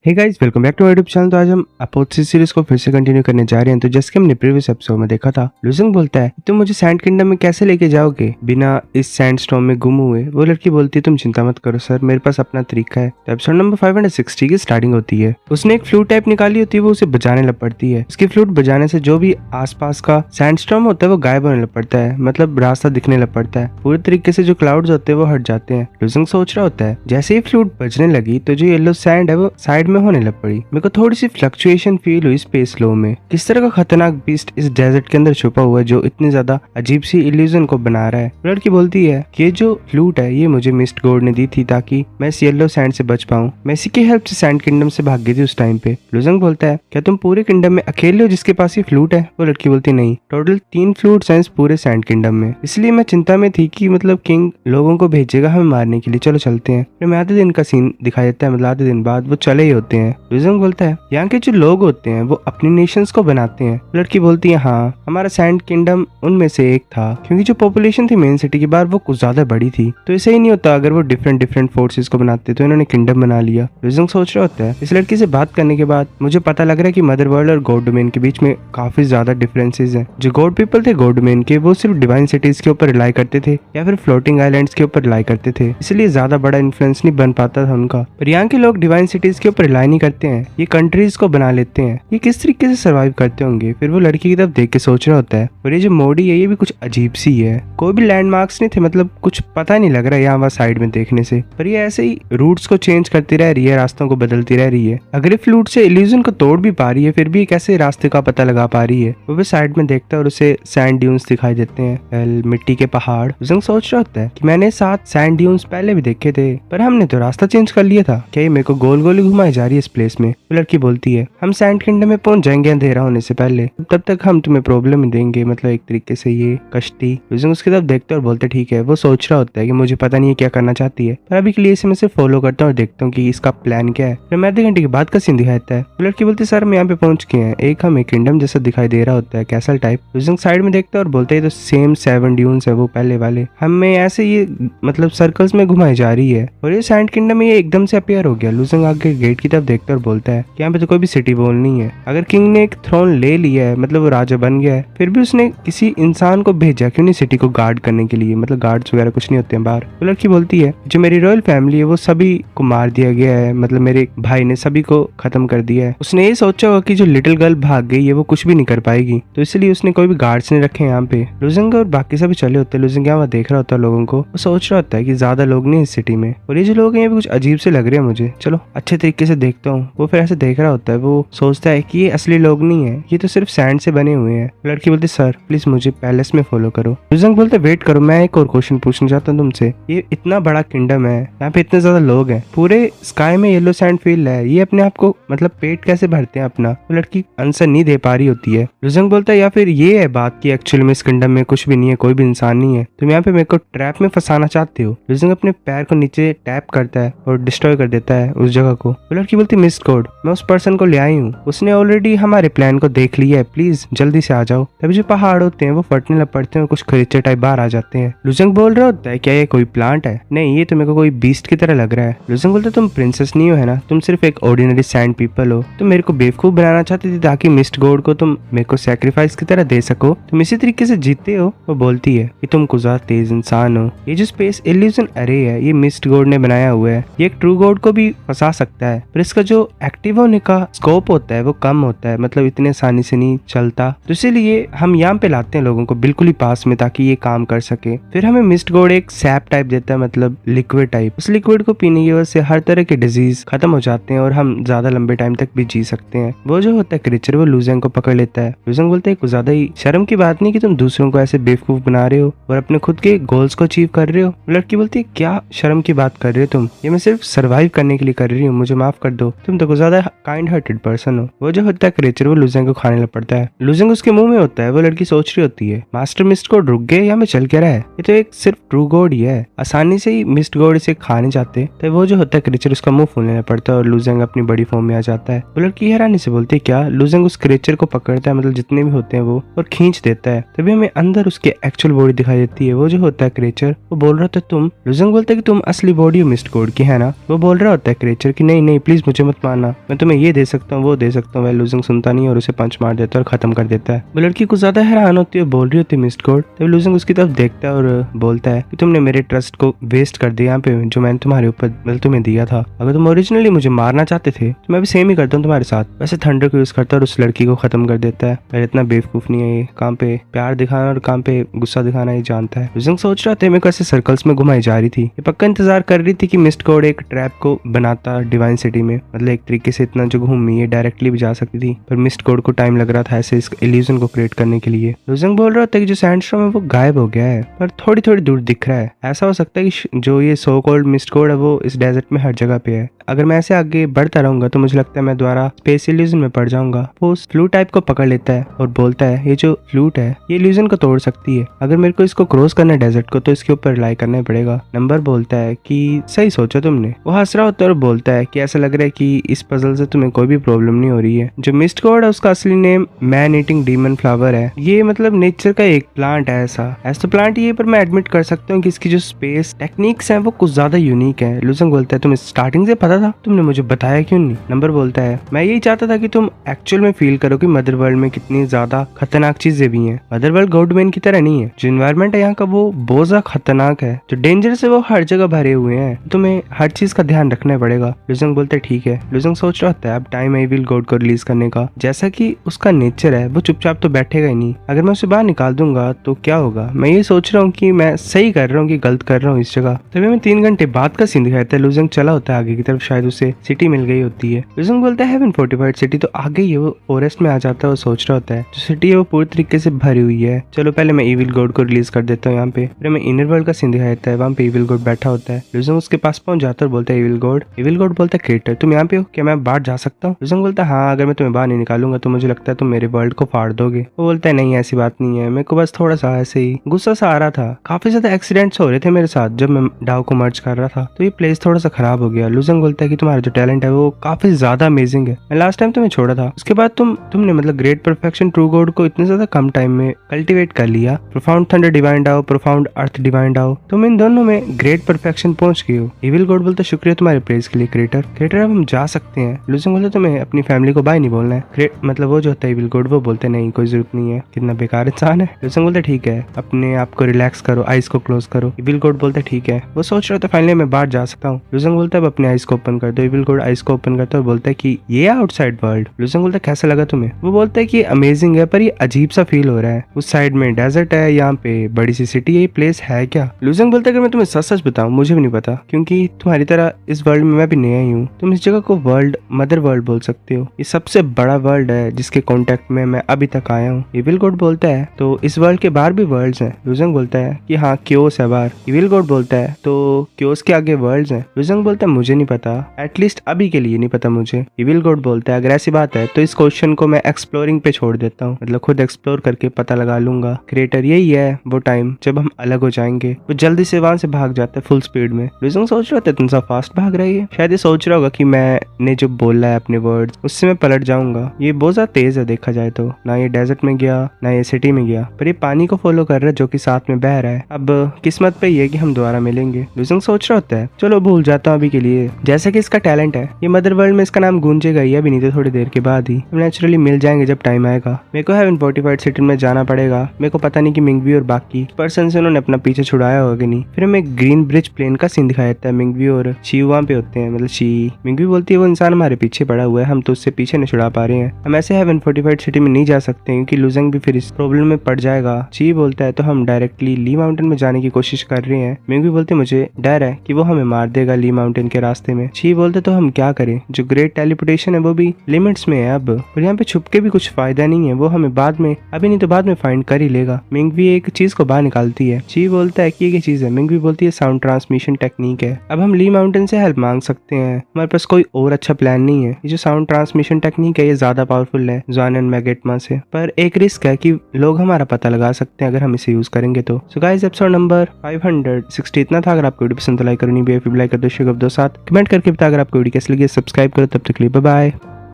Hey guys, welcome back to YouTube channel. तो आज हम अपोथेसिस सीरीज को फिर से कंटिन्यू करने जा रहे हैं। तो जैसे कि हमने प्रीवियस एपिसोड में देखा था, लुजिंग बोलता है तुम मुझे सैंड किंगडम में कैसे लेके जाओगे बिना इस सैंड स्टॉर्म में गुम हुए। वो लड़की बोलती है तुम चिंता मत करो सर, मेरे पास अपना तरीका है। तो एपिसोड नंबर 560 की स्टार्टिंग होती है। उसने एक फ्लूट टाइप निकाली होती है, वो उसे बजाने लग पड़ती है। उसकी फ्लूट बजाने से जो भी आसपास का सैंड स्टॉर्म होता है वो गायब होने लग पड़ता है, मतलब रास्ता दिखने लग पड़ता है। पूरे तरीके से जो क्लाउड्स होते हैं वो हट जाते हैं। लुजिंग सोच रहा होता है जैसे ही फ्लूट बजने लगी तो जो येलो सैंड है वो साइड में होने लग पड़ी। मेरे को थोड़ी सी फ्लक्चुएशन फील हुई स्पेस लो में। किस तरह का खतरनाक बीस्ट इस डेजर्ट के अंदर छुपा हुआ है जो इतनी ज्यादा अजीब सी इल्यूजन को बना रहा है। लड़की बोलती है कि ये जो फ्लूट है ये मुझे मिस्ट गॉड ने दी थी ताकि मैं इस येलो सैंड से बच पाऊं। मैं इसी की हेल्प से सैंड किंगडम से भाग गई थी उस टाइम पे। लुजिंग बोलता है क्या तुम पूरे किंगडम में अकेले हो जिसके पास ये फ्लूट है। वो लड़की बोलती नहीं, टोटल 3 फ्लूट्स हैं इस पूरे सैंड किंगडम में, इसलिए मैं चिंता में थी कि मतलब किंग लोगों को भेजेगा हमें मारने के लिए, चलो चलते हैं। फिर मैं आधे दिन का सीन दिखाई देता है, मतलब आधे दिन बाद वो चले ही होते हैं। लुजिंग बोलता है यहाँ के जो लोग होते हैं वो अपनी नेशंस को बनाते हैं। लड़की बोलती है हाँ, हमारा सैंड किंगडम उनमें से एक था, क्योंकि जो पॉपुलेशन थी मेन सिटी की बाहर वो कुछ ज्यादा बड़ी थी। तो ऐसे ही नहीं होता अगर वो डिफरेंट फोर्सेस को बनाते तो इन्होंने किंगडम बना लिया। लुजिंग सोच रहा होता है इस लड़की से बात करने के बाद मुझे पता लग रहा है कि मदर वर्ल्ड और गॉड डोमेन के बीच में काफी ज्यादा डिफरेंसेस हैं। जो गॉड पीपल थे गॉड डोमेन के वो सिर्फ डिवाइन सिटीज के ऊपर रिलाई करते थे या फिर फ्लोटिंग आइलैंड्स के ऊपर रिलाई करते थे, इसलिए ज्यादा बड़ा इन्फ्लुएंस नहीं बन पाता था उनका। पर यहाँ के लोग डिवाइन सिटीज के ऊपर रिलाई नहीं करते हैं, ये कंट्रीज को बना लेते हैं। ये किस तरीके से सर्वाइव करते होंगे। फिर वो लड़की की तरफ देख के सोच रहा होता है और ये जो मोडी है ये भी कुछ अजीब सी है। कोई भी लैंडमार्क्स नहीं थे, मतलब कुछ पता नहीं लग रहा है यहाँ वहाँ साइड में देखने से। पर ये ऐसे ही रूट्स को चेंज करती रह रही है, रास्तों को बदलती रह रही है। अगर ये फ्लूट से इल्यूजन को तोड़ भी पा रही है फिर भी कैसे रास्ते का पता लगा पा रही है। वो भी साइड में देखता है और उसे सैंड ड्यून्स दिखाई देते हैं, मिट्टी के पहाड़। लुजिंग सोच रहा होता है कि मैंने 7 सैंड ड्यून्स पहले भी देखे थे पर हमने तो रास्ता चेंज कर लिया था, क्या ये मेरे को गोल गोल घुमाई जा रही है इस प्लेस में। वो लड़की बोलती है हम सैंड किंगडम में पहुंच जाएंगे अंधेरा होने से पहले, तब तक हम तुम्हें प्रॉब्लम देंगे, मतलब एक तरीके से ये कश्ती। लुजिंग उसकी तरफ देखते और बोलते ठीक है। वो सोच रहा होता है कि मुझे पता नहीं है क्या करना चाहती है पर अभी के लिए इसे मैं सिर्फ फॉलो करता हूँ और देखता हूँ कि इसका प्लान क्या है। फिर मैं आधे घंटे के बाद का सीन दिखाता है। लड़की बोलती सर हम यहाँ पे पहुंच गए हैं। एक हमें किंगडम जैसा दिखाई दे रहा होता है, कैसल टाइप। लुजिंग साइड में देखता है और बोलते है तो सेम 7 ड्यून्स है वो पहले वाले, हमें ऐसे ये मतलब सर्कल्स में घुमाई जा रही है और ये सैंड किंगडम में ये एकदम से अपीयर हो गया। लुजिंग आगे गेट की तरफ देखता और बोलता है यहाँ पे तो कोई भी सिटी वॉल नहीं है। अगर किंग ने एक थ्रोन ले लिया है मतलब वो राजा बन गया है, फिर भी उसने किसी इंसान को भेजा क्यों नहीं सिटी को गार्ड करने के लिए, मतलब गार्ड्स वगैरह कुछ नहीं होते हैं बाहर। वो लड़की बोलती है जो मेरी रॉयल फैमिली है वो सभी को मार दिया गया है, मतलब मेरे भाई ने सभी को खत्म कर दिया है। उसने ये सोचा होगा कि जो लिटिल गर्ल भाग गई है वो कुछ भी नहीं कर पाएगी, तो इसलिए उसने कोई भी गार्ड्स नहीं रखे यहाँ पे। लुजिंग और बाकी सभी चले होते हैं। लुजिंग यहाँ देख रहा होता है लोगों को, वो सोच रहा होता है कि ज्यादा लोग नहीं इस सिटी में और ये जो लोग हैं ये भी कुछ अजीब से लग रहे हैं मुझे, चलो अच्छे तरीके से देखता हूँ। वो फिर ऐसे देख रहा होता है, वो सोचता है कि ये असली लोग नहीं है, ये तो सिर्फ सैंड से बने हुए हैं। लड़की बोलती सर प्लीज मुझे पैलेस में फॉलो करो। लुजिंग बोलते वेट करो, मैं एक और क्वेश्चन पूछना चाहता हूँ तुमसे। ये इतना बड़ा किंगडम है, यहाँ पे इतने ज्यादा लोग हैं, पूरे स्काई में येलो सैंड फील है, ये अपने आप को मतलब पेट कैसे भरते हैं अपना। वो लड़की आंसर नहीं दे पा रही होती है। लुजिंग बोलता है या फिर ये है बात की एक्चुअली में इस किंगडम में कुछ भी नहीं है, कोई भी इंसान नहीं है, तुम यहाँ पे मेरे को ट्रैप में फंसाना चाहते हो। लुजिंग अपने पैर को नीचे टैप करता है और डिस्ट्रॉय कर देता है उस जगह को। वो लड़की बोलती मिस्ड गॉड मैं उस पर्सन को ले आई हूँ, उसने ऑलरेडी हमारे प्लान को देख लिया है, प्लीज जल्दी से आ जाओ। तभी जो पहाड़ होते हैं वो फटने लग पड़ते हैं और कुछ क्रीचर टाइप बाहर आ जाते हैं। लुजिंग बोल रहा होता है क्या ये कोई प्लांट है। नहीं ये तो मेरे को कोई बीस्ट की तरह लग रहा है। लुजिंग बोलता तुम प्रिंसेस नहीं हो है ना, तुम सिर्फ एक ऑर्डिनरी सैंड पीपल हो, तुम मेरे को बेवकूफ बनाना चाहती थी ताकि मिस्ट गॉड को तुम मेरे को सैक्रिफाइस की तरह दे सको, तुम इसी तरीके से जीते हो। वो बोलती है कि तुम कुछ ज्यादा तेज इंसान हो, ये जो स्पेस इल्यूजन अरे है ये मिस्ट गॉड ने बनाया हुआ है, ये एक ट्रू गॉड को भी फंसा सकता है पर इसका जो एक्टिव होने का स्कोप होता है वो कम होता है, मतलब इतने आसानी से नहीं चलता, तो इसीलिए हम यहाँ पे लाते हैं लोगों को बिल्कुल ही पास में ताकि ये काम कर सके। फिर हमें मिस्ट गॉड एक सैप टाइप देता है, मतलब लिक्विड टाइप। उस लिक्विड को पीने की वजह से हर तरह के डिजीज खत्म हो जाते हैं और हम ज्यादा लंबे टाइम तक भी जी सकते हैं। वो जो होता है क्रीचर वो लुजिंग को पकड़ लेता है। लुजिंग बोलते है कुछ ज्यादा ही शर्म की बात नहीं कि तुम दूसरों को ऐसे बेवकूफ बना रहे हो और अपने खुद के गोल्स को अचीव कर रहे हो। लड़की बोलती है क्या शर्म की बात कर रहे हो तुम, ये मैं सिर्फ सर्वाइव करने के लिए कर रही हूँ, मुझे माफ कर दो, तुम तो कुछ ज्यादा काइंड हार्टेड पर्सन हो। वो जो होता है क्रीचर वो लुजिंग को खाने लग पड़ता है। लुजिंग उसके मुंह में होता है। वो लड़की सोच रही होती है मास्टर मिस्ट गॉड रुक गए या मैं चल क्या रहा है, ये तो एक सिर्फ ट्रू गॉड ही है, आसानी से ही मिस्ट गॉड इसे खाने जाते। तो वो जो होता है क्रीचर उसका मुंह फूलने लग पड़ता है और लुजिंग अपनी बड़ी फॉर्म में आ जाता है। वो लड़की हैरानी से बोलती है क्या। लुजिंग उस क्रीचर को पकड़ता है, मतलब जितने भी होते हैं वो, और खींच देता है। तभी हमें अंदर उसकी एक्चुअल बॉडी दिखाई देती है। वो जो होता है क्रीचर वो बोल रहा था तुम। लुजिंग बोलता है कि तुम असली बॉडी हो मिस्ट गॉड की है ना। वो बोल रहा होता है क्रीचर की नहीं नहीं प्लीज मुझे मत मारना, मैं तुम्हें ये दे सकता हूँ वो दे सकता हूँ। वह लूजिंग सुनता नहीं और उसे पंच मार देता है और खत्म कर देता है। वो लड़की कुछ ज्यादा हैरान होती है, बोल रही होती है मिस्ड गॉड। तब लूजिंग उसकी तरफ देखता है और बोलता है कि तुमने मेरे ट्रस्ट को वेस्ट कर दिया यहाँ पे, जो मैंने तुम्हारे ऊपर मतलब तुम्हें दिया था। अगर तुम ओरिजिनली मुझे मारना चाहते थे तो मैं भी सेम ही करता हूँ तुम्हारे साथ। वैसे थंडर को यूज करता है और उस लड़की को खत्म कर देता है। पर इतना बेवकूफ नहीं है ये, काम पे प्यार दिखाना और काम पे गुस्सा दिखाना ये जानता है। लूजिंग सोच रहा था मेरे को ऐसे सर्कल्स में घुमाई जा रही थी, ये पक्का इंतजार कर रही थी कि मिस्ड गॉड एक ट्रैप को बनाता डिवाइन सिटी में, मतलब एक तरीके से इतना जो घूमी ये डायरेक्टली भी जा सकती थी, पर मिस्ड गॉड को टाइम लग रहा था ऐसे इस इल्यूजन को क्रिएट करने के लिए। लूजिंग बोल रहा था कि जो सैंडस्टॉर्म है वो गायब हो गया है पर थोड़ी थोड़ी दूर दिख रहा है। ऐसा हो सकता है कि जो ये सो कॉल्ड मिस्ड गॉड है वो इस डेजर्ट में हर जगह पे है। अगर मैं ऐसे आगे बढ़ता रहूंगा तो मुझे लगता है मैं दोबारा स्पेस इल्यूजन में पड़ जाऊंगा। वो उस फ्लूट टाइप को पकड़ लेता है और बोलता है ये जो फ्लूट है ये इल्यूजन को तोड़ सकती है, अगर मेरे को इसको क्रॉस करना है डेजर्ट को तो इसके ऊपर रिलाई करना पड़ेगा। नंबर बोलता है कि सही सोचा तुमने। वो हंस रहा होता है और बोलता है कि ऐसा लग रहा है कि इस पजल से तुम्हें कोई भी प्रॉब्लम नहीं हो रही है। जो मिस्ड गॉड है उसका असली name man eating demon flower है। ये मतलब नेचर का एक प्लांट है, ऐसा तो प्लांट ये, पर मैं एडमिट कर सकता हूँ कि इसकी जो स्पेस टेक्निक्स हैं वो कुछ ज्यादा यूनिक है। लूजिंग बोलता है तुम्हें स्टार्टिंग से पता था, तुमने मुझे बताया क्यों नहीं। नंबर बोलता है मैं यही चाहता था कि तुम एक्चुअल में फील करो कि मदर वर्ल्ड में कितनी ज्यादा खतरनाक चीजें भी हैं। मदर वर्ल्ड गॉड डोमेन की तरह नहीं है, जो एनवायरनमेंट है यहाँ का वो बहुत ज्यादा खतरनाक है, जो डेंजर से वो हर जगह भरे हुए हैं, तुम्हें हर चीज का ध्यान रखना पड़ेगा। लूजिंग बोलते ठीक है। लूजिंग सोच रहा होता है अब टाइम है इविल गॉड को रिलीज करने का, जैसा कि उसका नेचर है वो चुपचाप तो बैठेगा ही नहीं। अगर मैं उसे बाहर निकाल दूंगा तो क्या होगा। मैं ये सोच रहा हूँ कि मैं सही कर रहा हूँ कि गलत कर रहा हूँ इस जगह। तभी मैं 3 घंटे बाद का सीन दिखाता है। लूजिंग चला होता है आगे की तरफ, शायद उसे सिटी मिल गई होती है। लूजिंग बोलता है हेवन फोर्टिफाइड सिटी तो आ गई है। वो फॉरेस्ट में आ जाता है और सोच रहा होता है जो सिटी है वो पूरी तरीके से भरी हुई है, चलो पहले मैं इविल गॉड को रिलीज कर देता हूँ यहाँ पे। फिर मैं इनर वर्ल्ड का सीन दिखाया देता है, वहाँ पे इविल गॉड बैठा होता है। लूजिंग उसके पास पहुंच जाता है और बोलता है इविल गॉड। इविल गॉड बोलता है क्रिएटर तुम यहाँ पे हो, क्या मैं बाहर जा सकता हूँ। लूजिंग बोलता है हाँ, अगर मैं तुम्हें बाहर नहीं निकालूंगा तो मुझे लगता है तुम मेरे वर्ल्ड को फाड़ दोगे। वो बोलता है नहीं ऐसी बात नहीं है, मेरे को बस थोड़ा सा ऐसे ही गुस्सा सा आ रहा था, काफी ज्यादा एक्सीडेंट्स हो रहे थे मेरे साथ जब मैं डाव को मर्ज कर रहा था, तो ये प्लेस थोड़ा सा खराब हो गया। लूजिंग बोलता है कि तुम्हारा जो टैलेंट है वो काफी ज्यादा अमेजिंग है, मैं लास्ट टाइम तुम्हें छोड़ा था उसके बाद तुमने मतलब ग्रेट परफेक्शन ट्रू गॉड को इतने ज्यादा कम टाइम में कल्टीवेट कर लिया। Profound thunder divine Dao, profound earth divine Dao, तुम इन दोनों में ग्रेट परफेक्शन पहुंच गए हो। इविल गॉड बोलता शुक्रिया तुम्हारे प्रेज के लिए क्रिएटर। क्रिएटर अब हम जा सकते हैं। लूजिंग बोलता तुम्हें अपनी फैमिली को बाय नहीं बोलना है। मतलब वो जो होता है इविल गॉड वो बोलते नहीं कोई जरूरत नहीं है, कितना बेकार इंसान है। लूजिंग बोलता ठीक है, अपने आप को रिलैक्स करो, आइज को क्लोज करो। इविल गॉड बोलता ठीक है। वो सोच रहा था फाइनली मैं बाहर जा सकता हूँ। लूजिंग बोलता है अपने आइज को ओपन कर दो। इविल गॉड आइज को ओपन करता है और बोलता है कि ये आउटसाइड वर्ल्ड। लूजिंग बोलता है कैसा लगा तुम्हें। वो बोलता है कि अमेजिंग है पर ये अजीब सा फील हो रहा है, उस साइड में डेजर्ट है, यहाँ पे बड़ी सी सिटी है, ये प्लेस है क्या। लूजिंग बोलता है अगर मैं तुम्हें सच सच बताऊं मुझे भी नहीं पता, क्योंकि तुम्हारी तरह इस वर्ल्ड में मैं भी नया ही हूँ। तुम इस जगह को वर्ल्ड मदर वर्ल्ड बोल सकते हो, ये सबसे बड़ा वर्ल्ड है जिसके कांटेक्ट में मैं अभी तक आया हूँ। इविल गॉड बोलता है तो इस वर्ल्ड के बाहर भी वर्ल्ड्स हैं। लूजिंग बोलता है कि हाँ क्योस है बाहर। इविल गॉड बोलता है तो क्योस के आगे वर्ल्ड्स हैं। लूजिंग बोलता है मुझे नहीं पता, एटलीस्ट अभी के लिए नहीं पता मुझे। इविल गॉड बोलता है अगर ऐसी बात है तो इस क्वेश्चन को मैं एक्सप्लोरिंग पे छोड़ देता हूँ, मतलब खुद एक्सप्लोर करके पता लगा लूंगा। क्रिएटर यही है वो टाइम जब हम अलग हो जाएंगे। वो जल्दी से वहां से भाग जाता है फुल स्पीड में। लूजिंग सोच रहा था तुम सब फास्ट भाग रही है, शायद ये सोच रहा होगा कि मैंने जो बोला है अपने वर्ड्स उससे मैं पलट जाऊंगा। ये बहुत ज्यादा तेज है देखा जाए तो, ना ये डेजर्ट में गया ना ये सिटी में गया, पर ये पानी को फॉलो कर रहा है जो कि साथ में बह रहा है। अब किस्मत पे ये कि हम दोबारा मिलेंगे। लूजिंग सोच रहा होता है चलो भूल जाता हूँ अभी के लिए, जैसा कि इसका टैलेंट है ये मदर वर्ल्ड में इसका नाम गूंजेगा ही, अभी नहीं तो थोड़ी देर के बाद ही हम नेचुरली मिल जाएंगे जब टाइम आएगा। मेरे को हेवन फोर्टिफाइड सिटी में जाना पड़ेगा। मेरे को पता नहीं कि मिंगवी और बाकी पर्सन से उन्होंने अपना पीछे छुड़ाया होगा कि नहीं। फिर हमें ग्रीन ब्रिज प्लेन का सीन दिखाया जाता है। मिंगवी और शी वहाँ पे होते हैं, मतलब शी मिंगवी बोलती है वो इंसान हमारे पीछे पड़ा हुआ है, हम तो उससे पीछे नहीं छुड़ा पा रहे हैं, हम ऐसे हेवन फोर्टिफाइड सिटी में नहीं जा सकते क्योंकि लूजिंग भी फिर इस प्रॉब्लम में पड़ जाएगा। शी बोलता है तो हम डायरेक्टली ली माउंटेन में जाने की कोशिश कर रहे हैं। मिंगवी बोलते मुझे डर है कि वो हमें मार देगा ली माउंटेन के रास्ते में। शी बोलते तो हम क्या करें, जो ग्रेट टेलीपोर्टेशन है वो भी लिमिट्स में है अब, और यहाँ पे छुप के भी कुछ फायदा नहीं है, वो हमें बाद में अभी नहीं तो बाद में फाइंड कर ही लेगा। मिंगवी एक चीज को बाहर निकालती है। शी बोलता है कि ये चीज है। मिंगवी बोलती है साउंड ट्रांसमिशन टेक्निक है। अब हम ली माउंटेन से हेल्प मांग सकते हैं, हमारे पास कोई और अच्छा प्लान नहीं है। ये जो साउंड ट्रांसमिशन टेक्निक है ये ज्यादा पावरफुल है ज़ॉन एंड मैगेटमा से, पर एक रिस्क है कि लोग हमारा पता लगा सकते हैं अगर हम इसे यूज करेंगे तो। सो गाइस एपिसोड नंबर 560 इतना था। अगर आपको वीडियो पसंद तो लाइक करो, नहीं भी लाइक कर दो, शेयर कर दो, साथ कमेंट करके बता अगर आपको वीडियो कैसी लगी। सब्सक्राइब करो, तब तक के लिए बाय बाय।